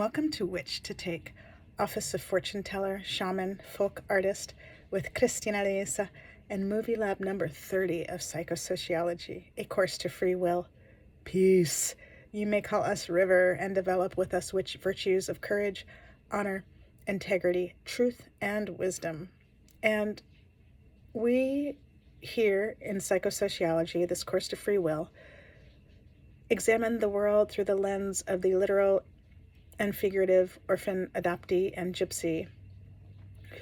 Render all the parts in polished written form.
Welcome to Witch to Take, Office of Fortune Teller, Shaman, Folk Artist with Christina Leesa and Movie Lab number 30 of Psycho Sociology, a course to free will. Peace. You may call us River and develop with us witch virtues of courage, honor, integrity, truth, and wisdom. And we here in Psycho Sociology, this course to free will, examine the world through the lens of the literal and figurative orphan, adoptee, and gypsy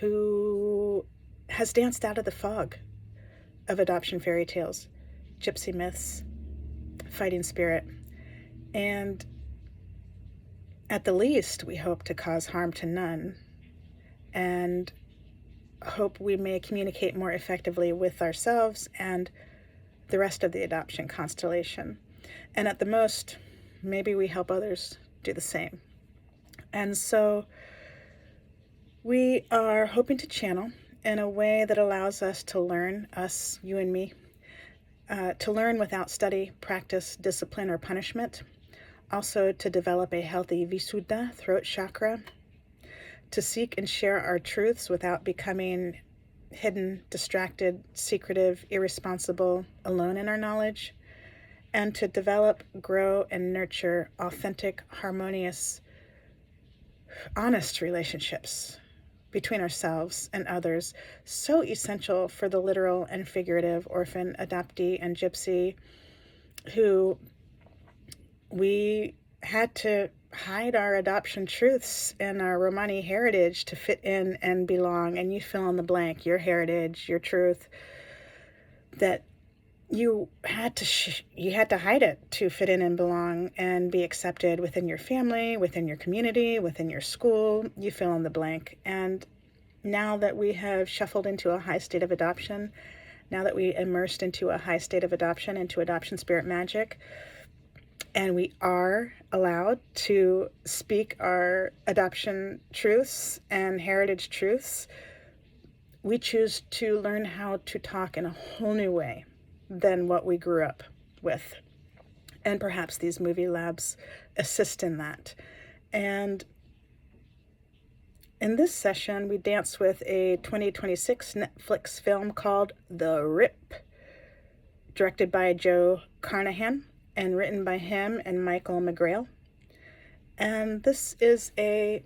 who has danced out of the fog of adoption fairy tales, gypsy myths, fighting spirit, and at the least we hope to cause harm to none and hope we may communicate more effectively with ourselves and the rest of the adoption constellation. And at the most, maybe we help others do the same. And so we are hoping to channel in a way that allows us to learn, us, you and me, to learn without study, practice, discipline, or punishment. Also to develop a healthy Vissudha, throat chakra, to seek and share our truths without becoming hidden, distracted, secretive, irresponsible, alone in our knowledge, and to develop, grow, and nurture authentic, harmonious, honest relationships between ourselves and others, so essential for the literal and figurative orphan, adoptee, and gypsy who we had to hide our adoption truths and our Romani heritage to fit in and belong. And you fill in the blank, your heritage, your truth, that you had to hide it to fit in and belong and be accepted within your family, within your community, within your school. You fill in the blank. And now that we have shuffled into a high state of adoption, now that we immersed into a high state of adoption, into adoption spirit magic, and we are allowed to speak our adoption truths and heritage truths, we choose to learn how to talk in a whole new way than what we grew up with. And perhaps these movie labs assist in that. And in this session, we dance with a 2026 Netflix film called The Rip, directed by Joe Carnahan and written by him and Michael McGrail. And this is a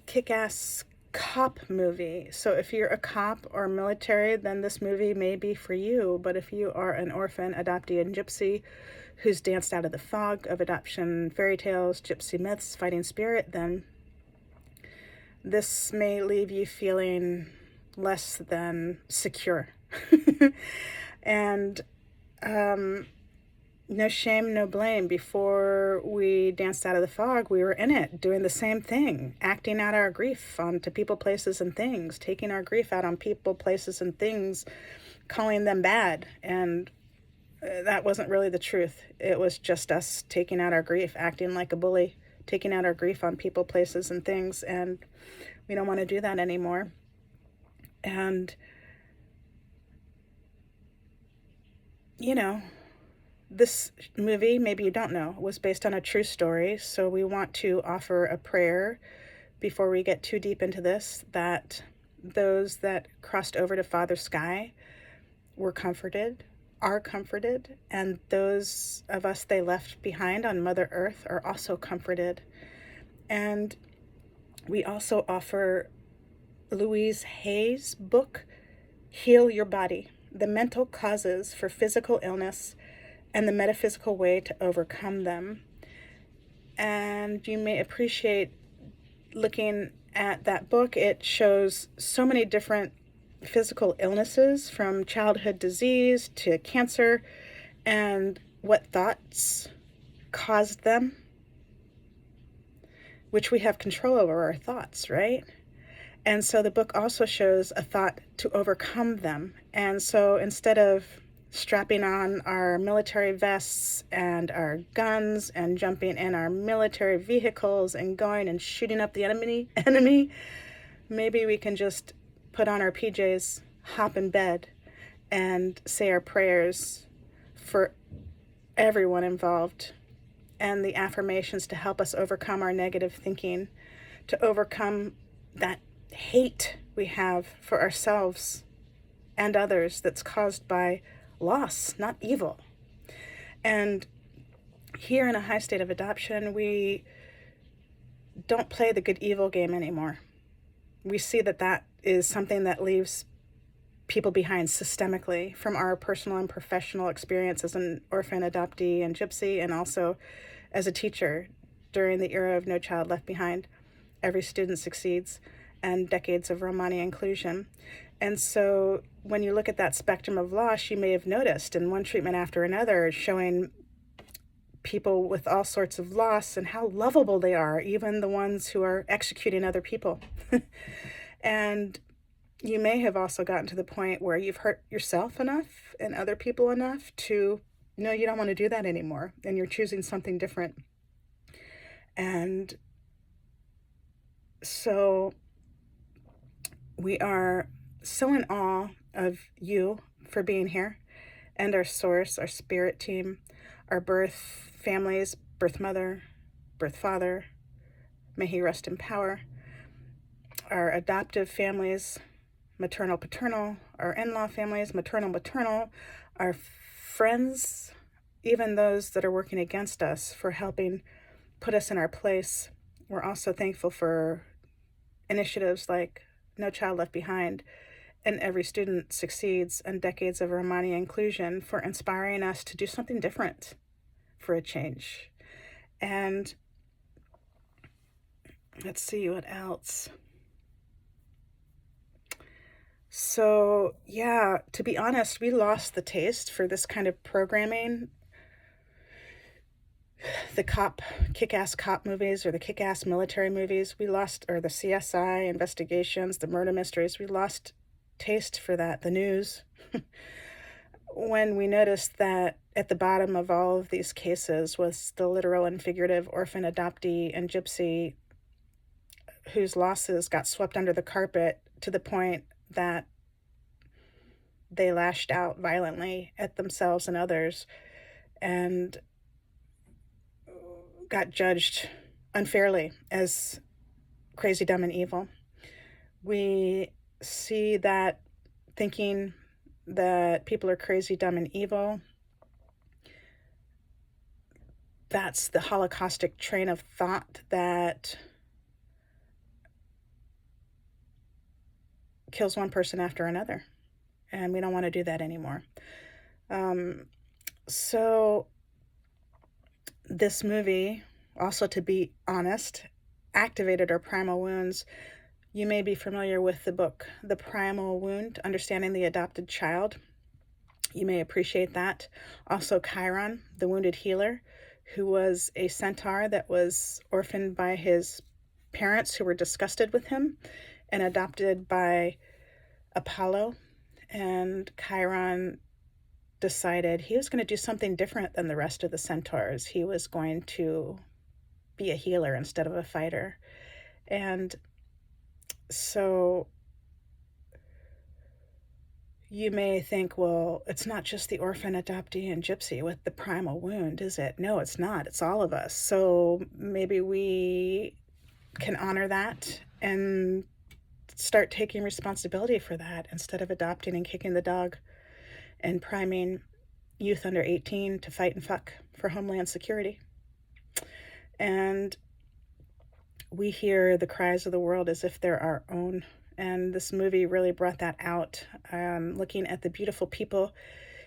kick-ass cop movie. So if you're a cop or military, then this movie may be for you. But if you are an orphan, adoptee, and gypsy who's danced out of the fog of adoption fairy tales, gypsy myths, fighting spirit, then this may leave you feeling less than secure. And no shame, no blame. Before we danced out of the fog, we were in it, doing the same thing, acting out our grief onto people, places, and things, taking our grief out on people, places, and things, calling them bad. And that wasn't really the truth. It was just us taking out our grief, acting like a bully, taking out our grief on people, places, and things. And we don't want to do that anymore. And, you know, this movie, maybe you don't know, was based on a true story. So we want to offer a prayer before we get too deep into this, that those that crossed over to Father Sky were comforted, are comforted, and those of us they left behind on Mother Earth are also comforted. And we also offer Louise Hay's book, Heal Your Body: The Mental Causes for Physical Illness and the Metaphysical Way to Overcome Them. And you may appreciate looking at that book. It shows so many different physical illnesses, from childhood disease to cancer, and what thoughts caused them, which we have control over our thoughts, right? And so the book also shows a thought to overcome them. And so instead of strapping on our military vests and our guns and jumping in our military vehicles and going and shooting up the enemy, maybe we can just put on our PJs, hop in bed, and say our prayers for everyone involved and the affirmations to help us overcome our negative thinking, to overcome that hate we have for ourselves and others that's caused by loss, not evil. And here in a high state of adoption, we don't play the good evil game anymore. We see that that is something that leaves people behind systemically from our personal and professional experience as an orphan, adoptee, and gypsy, and also as a teacher during the era of No Child Left Behind. Every student succeeds, and decades of Romani inclusion. And so when you look at that spectrum of loss, you may have noticed in one treatment after another showing people with all sorts of loss and how lovable they are, even the ones who are executing other people. And you may have also gotten to the point where you've hurt yourself enough and other people enough to know you don't want to do that anymore, and you're choosing something different. And so we are so in awe of you for being here, and our source, our spirit team, our birth families, birth mother, birth father, may he rest in power, our adoptive families, maternal, paternal, our in-law families, maternal, maternal, our friends, even those that are working against us for helping put us in our place. We're also thankful for initiatives like No Child Left Behind and Every Student Succeeds and decades of Romani inclusion for inspiring us to do something different for a change. And let's see what else. So, yeah, to be honest, we lost the taste for this kind of programming. The kick-ass cop movies or the kick-ass military movies, we lost, or the CSI investigations, the murder mysteries, we lost taste for that, the news, when we noticed that at the bottom of all of these cases was the literal and figurative orphan, adoptee, and gypsy whose losses got swept under the carpet to the point that they lashed out violently at themselves and others and got judged unfairly as crazy, dumb, and evil. We see that thinking that people are crazy, dumb, and evil, that's the Holocaustic train of thought that kills one person after another. And we don't want to do that anymore. So this movie, also to be honest, activated our primal wounds. You may be familiar with the book, The Primal Wound, Understanding the Adopted Child. You may appreciate that. Also Chiron, the wounded healer, who was a centaur that was orphaned by his parents who were disgusted with him and adopted by Apollo. And Chiron decided he was going to do something different than the rest of the centaurs. He was going to be a healer instead of a fighter. And so you may think, well, it's not just the orphan, adoptee, and gypsy with the primal wound, is it? No, it's not. It's all of us. So maybe we can honor that and start taking responsibility for that instead of adopting and kicking the dog and priming youth under 18 to fight and fuck for homeland security. And we hear the cries of the world as if they're our own. And this movie really brought that out. Looking at the beautiful people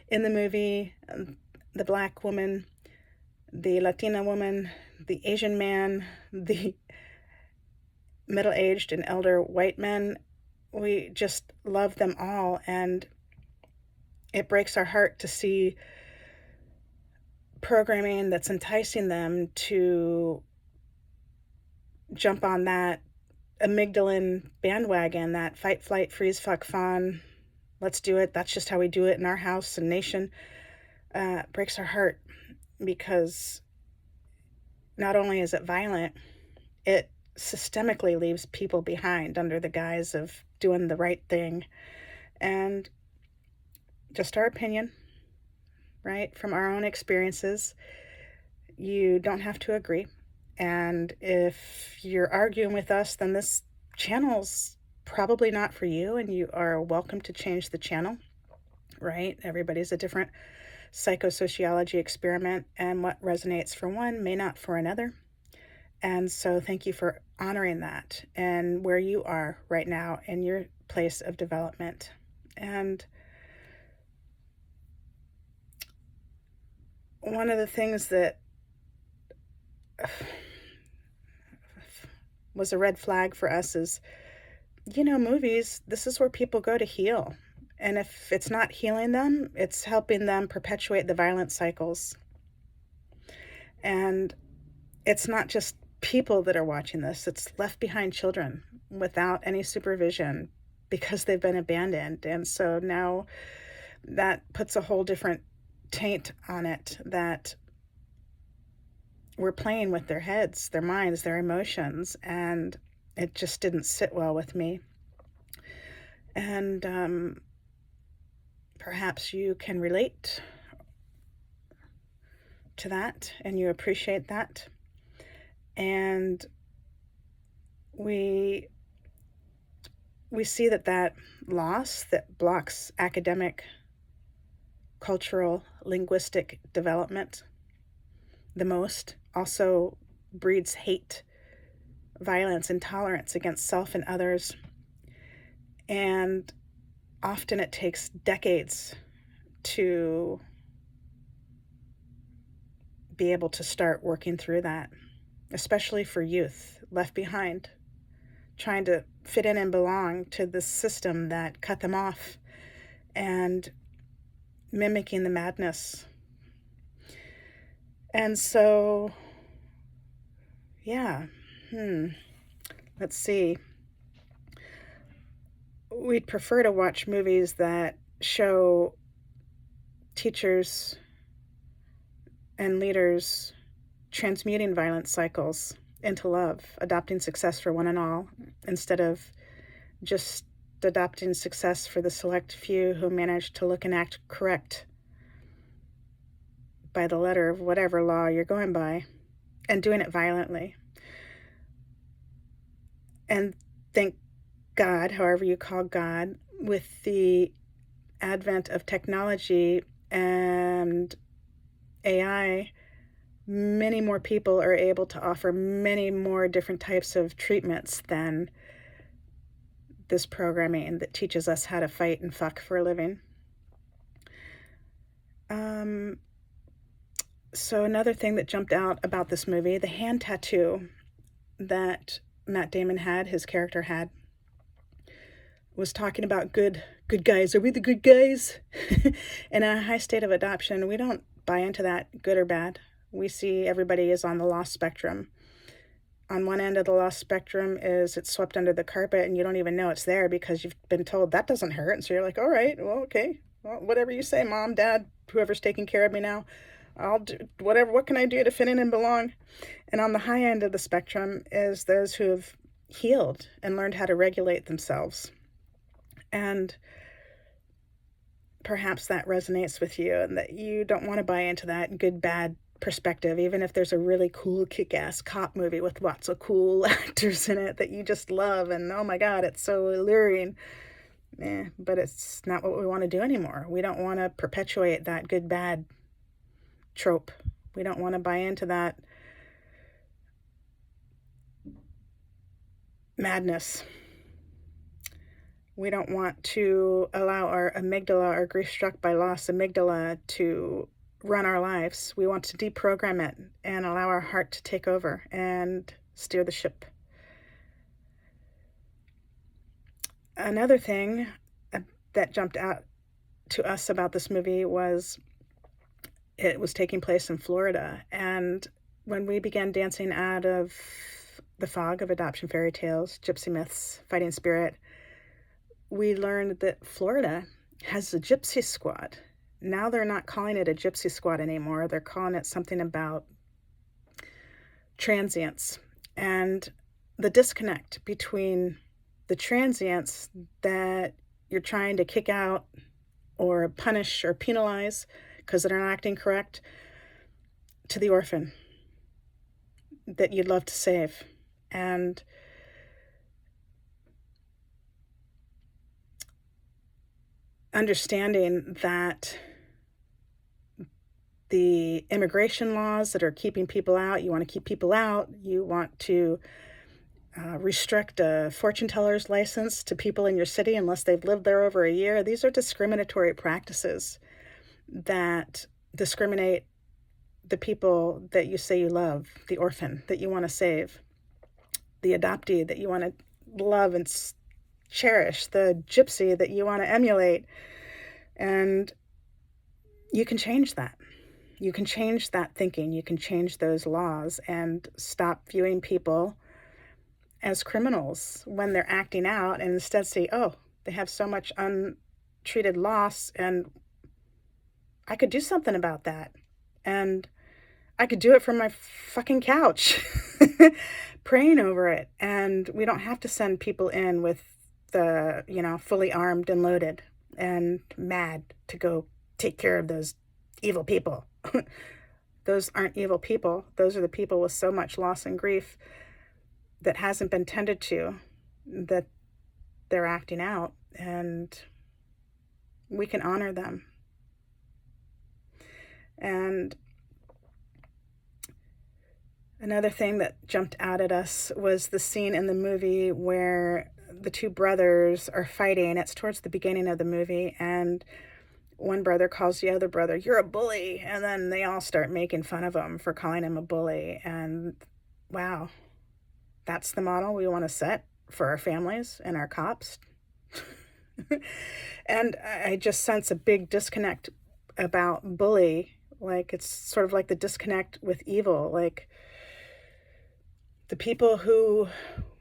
in the movie, the Black woman, the Latina woman, the Asian man, the middle-aged and elder white men, we just love them all. And it breaks our heart to see programming that's enticing them to jump on that amygdalin bandwagon, that fight, flight, freeze, fuck, fawn, let's do it, that's just how we do it in our house and nation. Breaks our heart because not only is it violent, it systemically leaves people behind under the guise of doing the right thing. And just our opinion, right, from our own experiences, you don't have to agree. And if you're arguing with us, then this channel's probably not for you, and you are welcome to change the channel, right? Everybody's a different Psycho Sociology experiment, and what resonates for one may not for another. And so thank you for honoring that and where you are right now in your place of development. And one of the things that was a red flag for us is, movies, this is where people go to heal. And if it's not healing them, it's helping them perpetuate the violent cycles. And it's not just people that are watching this, it's left behind children without any supervision because they've been abandoned. And so now that puts a whole different taint on it, that we're playing with their heads, their minds, their emotions, and it just didn't sit well with me. And perhaps you can relate to that and you appreciate that. And we see that loss that blocks academic, cultural, linguistic development the most also breeds hate, violence, intolerance against self and others. And often it takes decades to be able to start working through that, especially for youth left behind, trying to fit in and belong to the system that cut them off and mimicking the madness. And so, let's see. We'd prefer to watch movies that show teachers and leaders transmuting violent cycles into love, adopting success for one and all, instead of just adopting success for the select few who manage to look and act correct by the letter of whatever law you're going by, and doing it violently. And thank God, however you call God, with the advent of technology and AI, many more people are able to offer many more different types of treatments than this programming that teaches us how to fight and fuck for a living. So another thing that jumped out about this movie, the hand tattoo that Matt Damon had, his character had, was talking about good guys. Are we the good guys? In a high state of adoption, we don't buy into that, good or bad. We see everybody is on the loss spectrum. On one end of the loss spectrum is it's swept under the carpet and you don't even know it's there because you've been told that doesn't hurt. And so you're like, all right, well, okay, well, whatever you say, mom, dad, whoever's taking care of me now, I'll do whatever. What can I do to fit in and belong? And on the high end of the spectrum is those who have healed and learned how to regulate themselves. And perhaps that resonates with you and that you don't want to buy into that good, bad perspective, even if there's a really cool kick-ass cop movie with lots of cool actors in it that you just love and oh my god, it's so alluring. But it's not what we want to do anymore. We don't want to perpetuate that good bad trope. We don't want to buy into that madness. We don't want to allow our amygdala, our grief-struck by loss amygdala, to run our lives. We want to deprogram it and allow our heart to take over and steer the ship. Another thing that jumped out to us about this movie was it was taking place in Florida. And when we began dancing out of the fog of adoption fairy tales, gypsy myths, fighting spirit, we learned that Florida has a gypsy squad. Now they're not calling it a gypsy squad anymore. They're calling it something about transients and the disconnect between the transients that you're trying to kick out or punish or penalize because they're not acting correct to the orphan, that you'd love to save. And understanding that the immigration laws that are keeping people out, you want to keep people out, you want to restrict a fortune teller's license to people in your city unless they've lived there over a year. These are discriminatory practices that discriminate the people that you say you love, the orphan that you want to save, the adoptee that you want to love and cherish, the gypsy that you want to emulate. And you can change that. You can change that thinking. You can change those laws and stop viewing people as criminals when they're acting out, and instead say, oh, they have so much untreated loss, and I could do something about that. And I could do it from my fucking couch, praying over it. And we don't have to send people in with the, fully armed and loaded and mad to go take care of those evil people. Those aren't evil people. Those are the people with so much loss and grief that hasn't been tended to, that they're acting out, and we can honor them. And another thing that jumped out at us was the scene in the movie where the two brothers are fighting. It's towards the beginning of the movie, and one brother calls the other brother, "You're a bully," and then they all start making fun of him for calling him a bully. And wow, that's the model we want to set for our families and our cops. And I just sense a big disconnect about bully. Like, it's sort of like the disconnect with evil. Like, the people who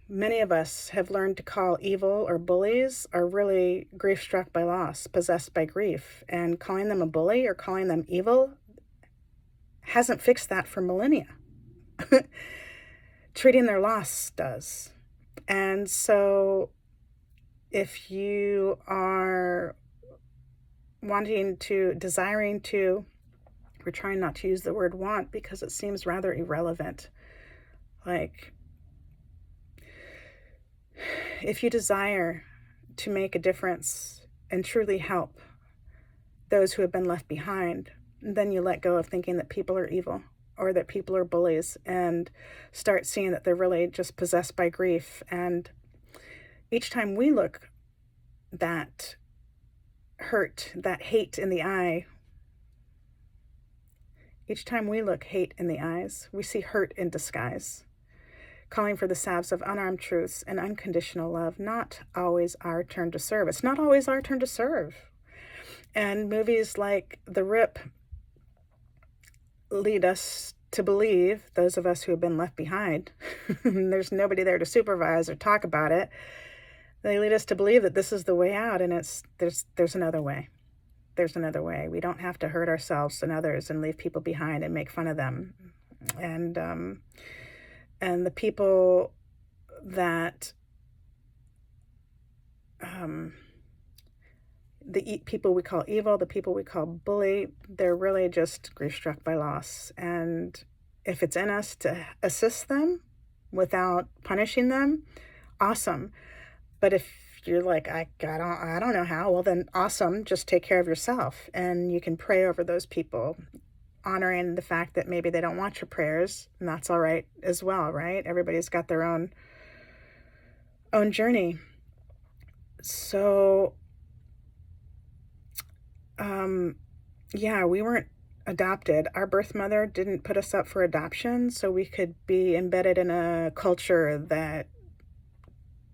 many of us have learned to call evil or bullies are really grief-struck by loss, possessed by grief. And calling them a bully or calling them evil hasn't fixed that for millennia. Treating their loss does. And so if you are desiring to, we're trying not to use the word want because it seems rather irrelevant. Like, if you desire to make a difference and truly help those who have been left behind, then you let go of thinking that people are evil or that people are bullies, and start seeing that they're really just possessed by grief. And each time we look that hurt, that hate in the eye, each time we look hate in the eyes, we see hurt in disguise, calling for the salves of unarmed truths and unconditional love. Not always our turn to serve. It's not always our turn to serve. And movies like The Rip lead us to believe, those of us who have been left behind, there's nobody there to supervise or talk about it, they lead us to believe that this is the way out, and there's another way. There's another way. We don't have to hurt ourselves and others and leave people behind and make fun of them. And the people that the people we call evil, the people we call bully, they're really just grief-struck by loss. And if it's in us to assist them without punishing them, awesome. But if you're like, I don't know how, well then awesome, just take care of yourself. And you can pray over those people, honoring the fact that maybe they don't want your prayers, and that's all right as well, right? Everybody's got their own journey. So we weren't adopted. Our birth mother didn't put us up for adoption, so we could be embedded in a culture that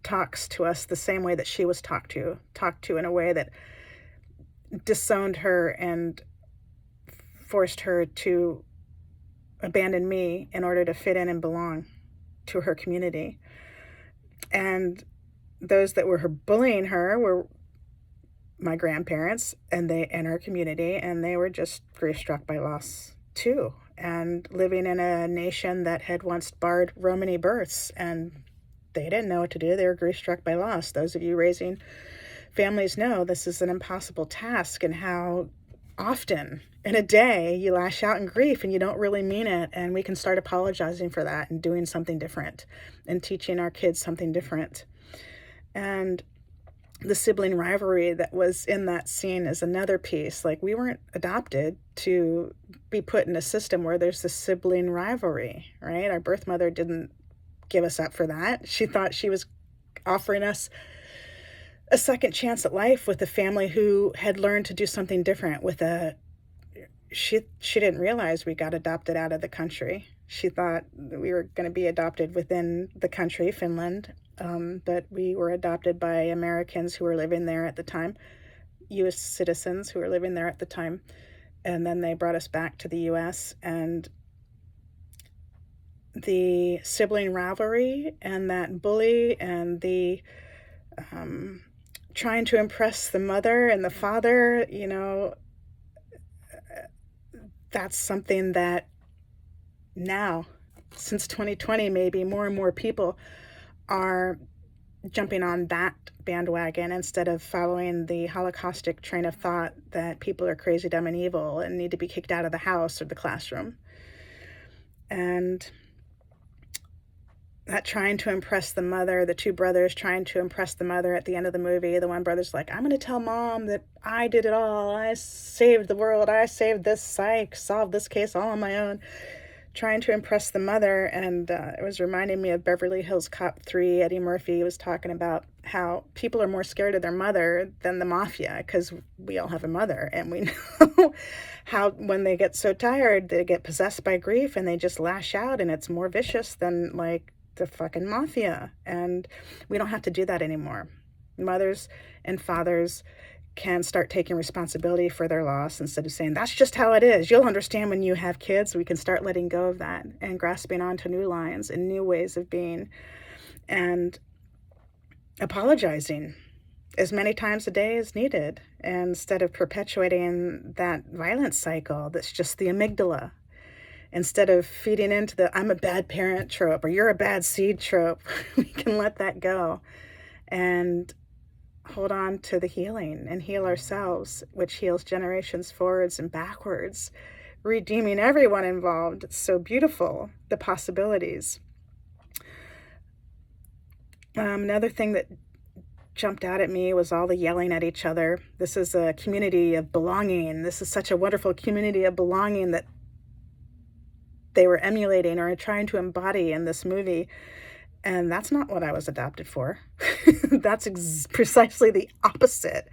talks to us the same way that she was talked to in a way that disowned her and forced her to abandon me in order to fit in and belong to her community. And those that were bullying her were my grandparents and her community, and they were just grief-struck by loss too, and living in a nation that had once barred Romany births, and they didn't know what to do. They were grief-struck by loss. Those of you raising families know this is an impossible task, and how often in a day, you lash out in grief and you don't really mean it. And we can start apologizing for that and doing something different and teaching our kids something different. And the sibling rivalry that was in that scene is another piece. Like, we weren't adopted to be put in a system where there's this sibling rivalry, right? Our birth mother didn't give us up for that. She thought she was offering us a second chance at life with a family who had learned to do something different with a she didn't realize we got adopted out of the country. She thought we were going to be adopted within the country, Finland, but we were adopted by Americans who were living there at the time, U.S. citizens who were living there at the time, and then they brought us back to the U.S. And the sibling rivalry and that bully and the trying to impress the mother and the father, you know, that's something that now, since 2020, maybe more and more people are jumping on that bandwagon instead of following the Holocaustic train of thought that people are crazy, dumb, and evil and need to be kicked out of the house or the classroom. And that trying to impress the mother, the two brothers trying to impress the mother at the end of the movie, the one brother's like, I'm going to tell mom that I did it all. I saved the world. I saved this. I solved this case all on my own. Trying to impress the mother. And it was reminding me of Beverly Hills Cop 3. Eddie Murphy was talking about how people are more scared of their mother than the mafia, because we all have a mother, and we know how when they get so tired, they get possessed by grief and they just lash out, and it's more vicious than like the fucking mafia. And we don't have to do that anymore. Mothers and fathers can start taking responsibility for their loss instead of saying, that's just how it is. You'll understand when you have kids. We can start letting go of that and grasping onto new lines and new ways of being, and apologizing as many times a day as needed, instead of perpetuating that violence cycle that's just the amygdala. Instead of feeding into the I'm a bad parent trope or you're a bad seed trope, we can let that go and hold on to the healing and heal ourselves, which heals generations forwards and backwards, redeeming everyone involved. It's so beautiful, the possibilities. Another thing that jumped out at me was all the yelling at each other. This is a community of belonging. This is such a wonderful community of belonging that they were emulating or trying to embody in this movie. And that's not what I was adopted for. That's precisely the opposite.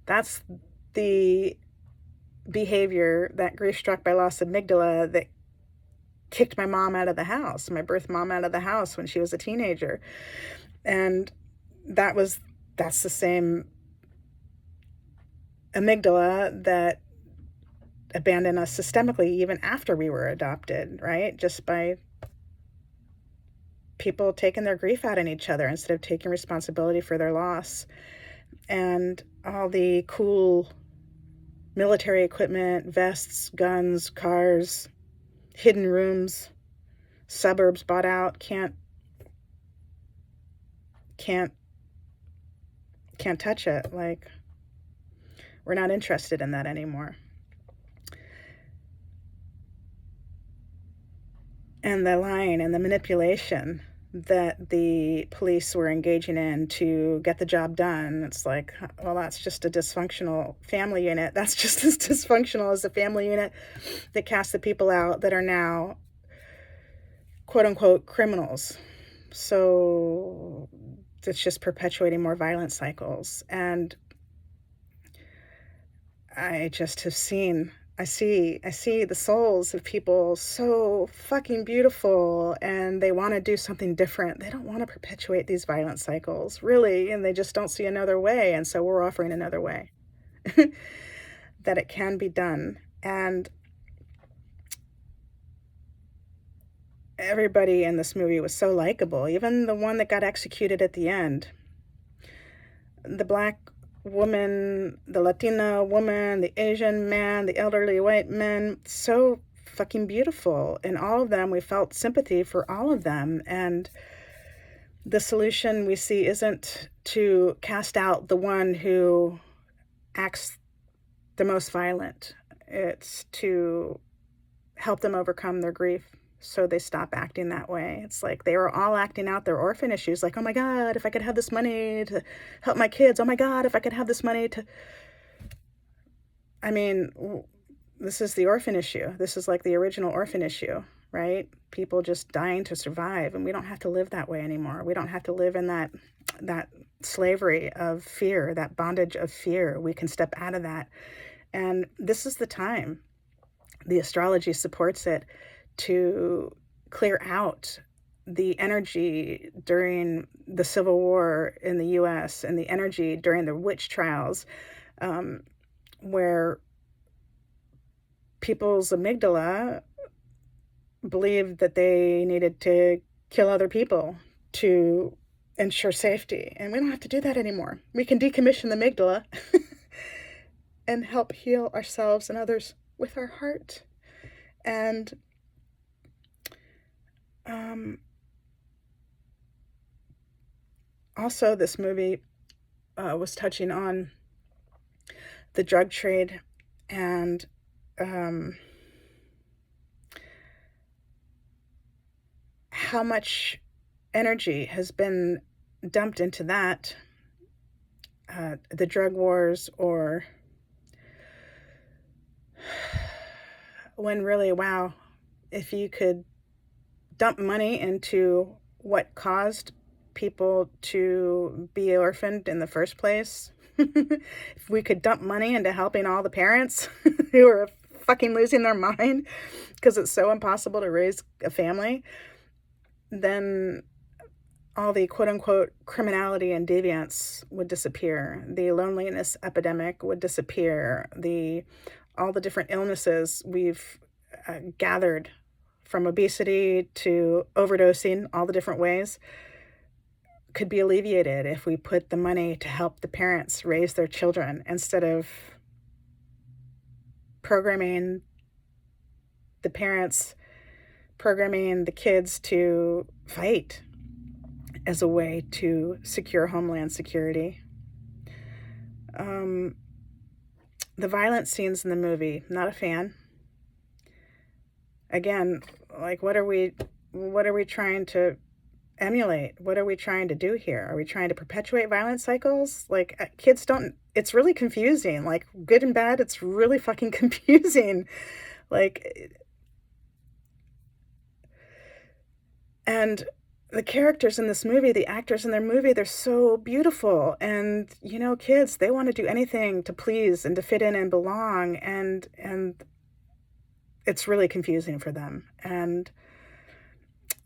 That's the behavior, that grief-struck by loss amygdala, that kicked my mom out of the house, my birth mom out of the house when she was a teenager. And that's the same amygdala that abandoned us systemically even after we were adopted, right? Just by people taking their grief out on each other instead of taking responsibility for their loss. And all the cool military equipment, vests, guns, cars, hidden rooms, suburbs bought out, can't touch it. Like, we're not interested in that anymore. And the lying and the manipulation that the police were engaging in to get the job done. It's like, well, that's just a dysfunctional family unit. That's just as dysfunctional as the family unit that cast the people out that are now, quote unquote, criminals. So it's just perpetuating more violent cycles. And I just have seen, I see the souls of people so fucking beautiful, and they want to do something different. They don't want to perpetuate these violent cycles, really, and they just don't see another way. And so we're offering another way that it can be done. And everybody in this movie was so likable, even the one that got executed at the end. The black woman, the Latina woman, the Asian man, the elderly white men, so fucking beautiful. And all of them, we felt sympathy for all of them. And the solution we see isn't to cast out the one who acts the most violent. It's to help them overcome their grief so they stop acting that way. It's like they were all acting out their orphan issues, like, oh my God, if I could have this money to help my kids. Oh my God, if I could have this money to... I mean, this is the orphan issue. This is like the original orphan issue, right? People just dying to survive, and we don't have to live that way anymore. We don't have to live in that slavery of fear, that bondage of fear. We can step out of that. And this is the time, the astrology supports it, to clear out the energy during the Civil War in the US and the energy during the witch trials, where people's amygdala believed that they needed to kill other people to ensure safety. And we don't have to do that anymore. We can decommission the amygdala and help heal ourselves and others with our heart. And also, this movie was touching on the drug trade and how much energy has been dumped into that, the drug wars, or when really, wow, if you could dump money into what caused people to be orphaned in the first place, if we could dump money into helping all the parents who are fucking losing their mind because it's so impossible to raise a family, then all the quote-unquote criminality and deviance would disappear. The loneliness epidemic would disappear. All the different illnesses we've gathered, from obesity to overdosing, all the different ways, could be alleviated if we put the money to help the parents raise their children instead of programming the parents, programming the kids to fight as a way to secure homeland security. The violent scenes in the movie, not a fan. Again, like, what are we trying to emulate? What are we trying to do here? Are we trying to perpetuate violent cycles? Like, kids don't... It's really confusing. Like, good and bad, it's really fucking confusing. Like... And the characters in this movie, the actors in their movie, they're so beautiful. And, you know, kids, they want to do anything to please and to fit in and belong. And it's really confusing for them. And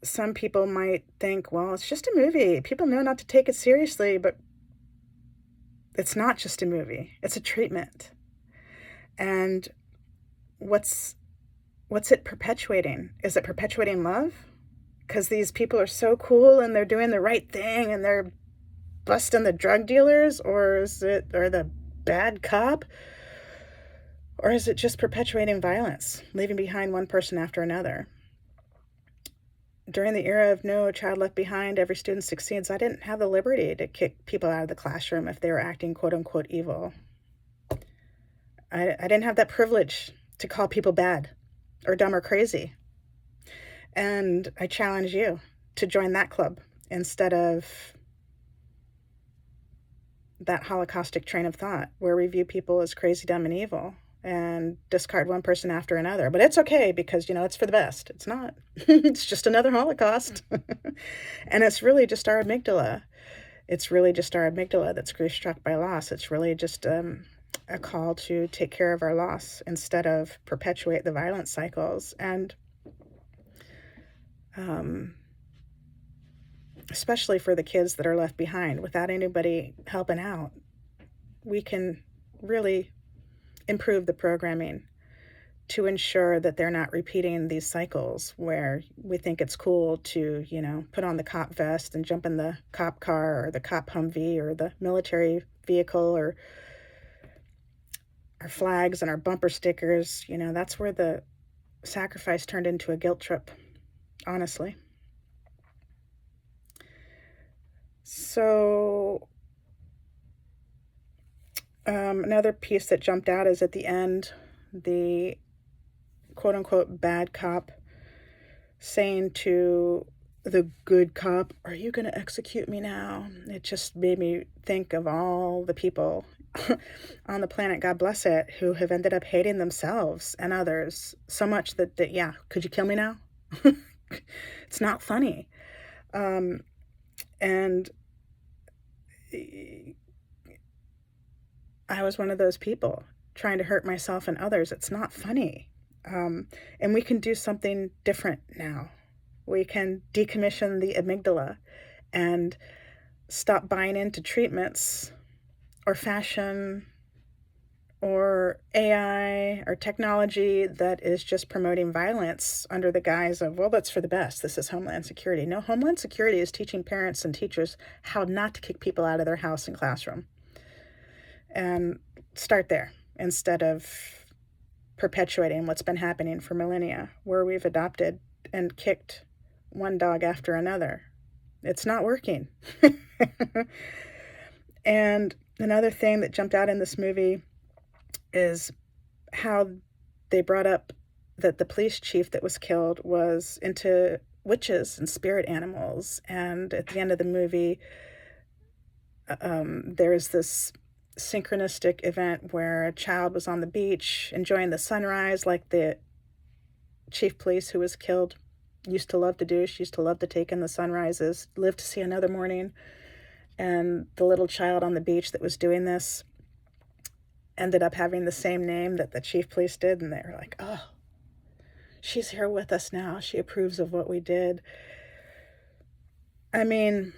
some people might think, well, it's just a movie. People know not to take it seriously, but it's not just a movie. It's a treatment. And what's it perpetuating? Is it perpetuating love? Because these people are so cool and they're doing the right thing and they're busting the drug dealers? Or is it, or the bad cop? Or is it just perpetuating violence, leaving behind one person after another? During the era of no child left behind, every student succeeds, I didn't have the liberty to kick people out of the classroom if they were acting quote-unquote evil. I didn't have that privilege to call people bad or dumb or crazy. And I challenge you to join that club instead of that Holocaustic train of thought where we view people as crazy, dumb, and evil and discard one person after another. But it's okay because, you know, it's for the best. It's not. It's just another Holocaust. And it's really just our amygdala. It's really just our amygdala that's grief-struck by loss. It's really just a call to take care of our loss instead of perpetuate the violent cycles. And especially for the kids that are left behind without anybody helping out, we can really improve the programming to ensure that they're not repeating these cycles where we think it's cool to, you know, put on the cop vest and jump in the cop car or the cop Humvee or the military vehicle or our flags and our bumper stickers. You know, that's where the sacrifice turned into a guilt trip, honestly. So Another piece that jumped out is at the end, the quote-unquote bad cop saying to the good cop, "Are you going to execute me now?" It just made me think of all the people on the planet, God bless it, who have ended up hating themselves and others so much that yeah, could you kill me now? It's not funny. And I was one of those people trying to hurt myself and others. It's not funny. And we can do something different now. We can decommission the amygdala and stop buying into treatments or fashion or AI or technology that is just promoting violence under the guise of, well, that's for the best. This is Homeland Security. No, Homeland Security is teaching parents and teachers how not to kick people out of their house and classroom. And start there instead of perpetuating what's been happening for millennia, where we've adopted and kicked one dog after another. It's not working. And another thing that jumped out in this movie is how they brought up that the police chief that was killed was into witches and spirit animals. And at the end of the movie, there is this synchronistic event where a child was on the beach enjoying the sunrise, like the chief police who was killed used to love to do. She used to love to take in the sunrises, live to see another morning. And the little child on the beach that was doing this ended up having the same name that the chief police did. And they were like, oh, she's here with us now. She approves of what we did. I mean,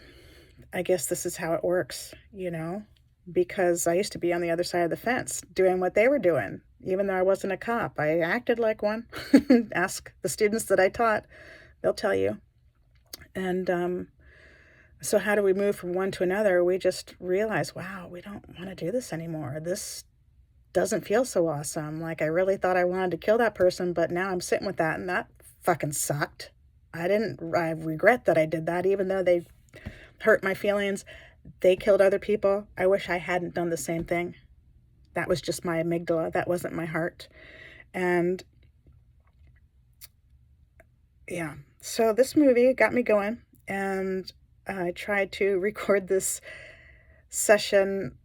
I guess this is how it works, you know, because I used to be on the other side of the fence doing what they were doing. Even though I wasn't a cop, I acted like one. Ask the students that I taught, they'll tell you. And so how do we move from one to another? We just realize, wow, we don't want to do this anymore. This doesn't feel so awesome. Like, I really thought I wanted to kill that person, but now I'm sitting with that, and that fucking sucked. I regret that I did that, even though they hurt my feelings. They killed other people. I wish I hadn't done the same thing. That was just my amygdala. That wasn't my heart. And yeah, so this movie got me going, and I tried to record this session,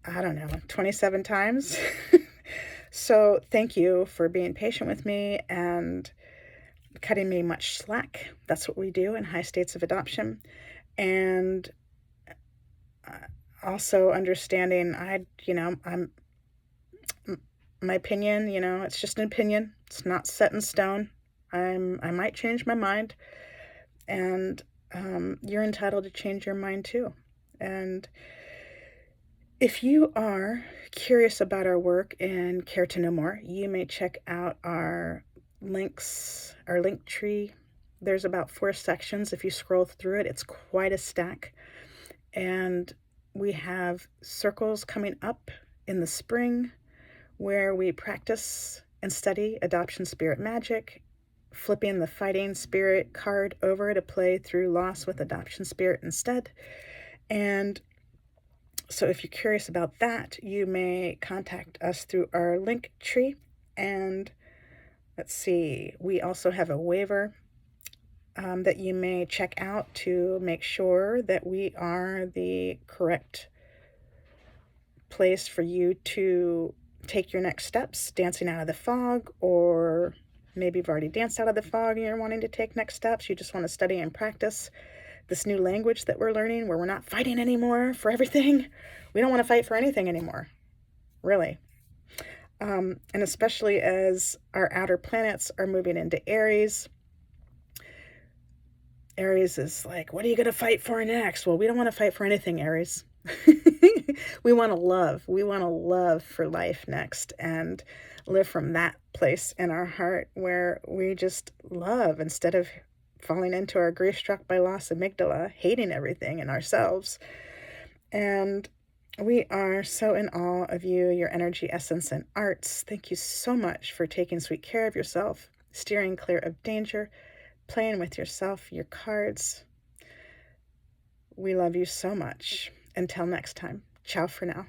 I don't know, 27 times. So thank you for being patient with me and cutting me much slack. That's what we do in high states of adoption. And also understanding, my opinion, it's just an opinion. It's not set in stone. I might change my mind, and you're entitled to change your mind too. And if you are curious about our work and care to know more, you may check out our links, our link tree. There's about 4 sections. If you scroll through it, it's quite a stack. And we have circles coming up in the spring where we practice and study adoption spirit magic, flipping the fighting spirit card over to play through loss with adoption spirit instead. And so if you're curious about that, you may contact us through our link tree. And let's see, we also have a waiver that you may check out to make sure that we are the correct place for you to take your next steps, dancing out of the fog, or maybe you've already danced out of the fog and you're wanting to take next steps. You just want to study and practice this new language that we're learning, where we're not fighting anymore for everything. We don't want to fight for anything anymore, really. And especially as our outer planets are moving into Aries. Aries is like, what are you going to fight for next? Well, we don't want to fight for anything, Aries. We want to love. We want to love for life next and live from that place in our heart where we just love instead of falling into our grief struck by loss amygdala, hating everything in ourselves. And we are so in awe of you, your energy, essence, and arts. Thank you so much for taking sweet care of yourself, steering clear of danger, playing with yourself, your cards. We love you so much. Until next time, ciao for now.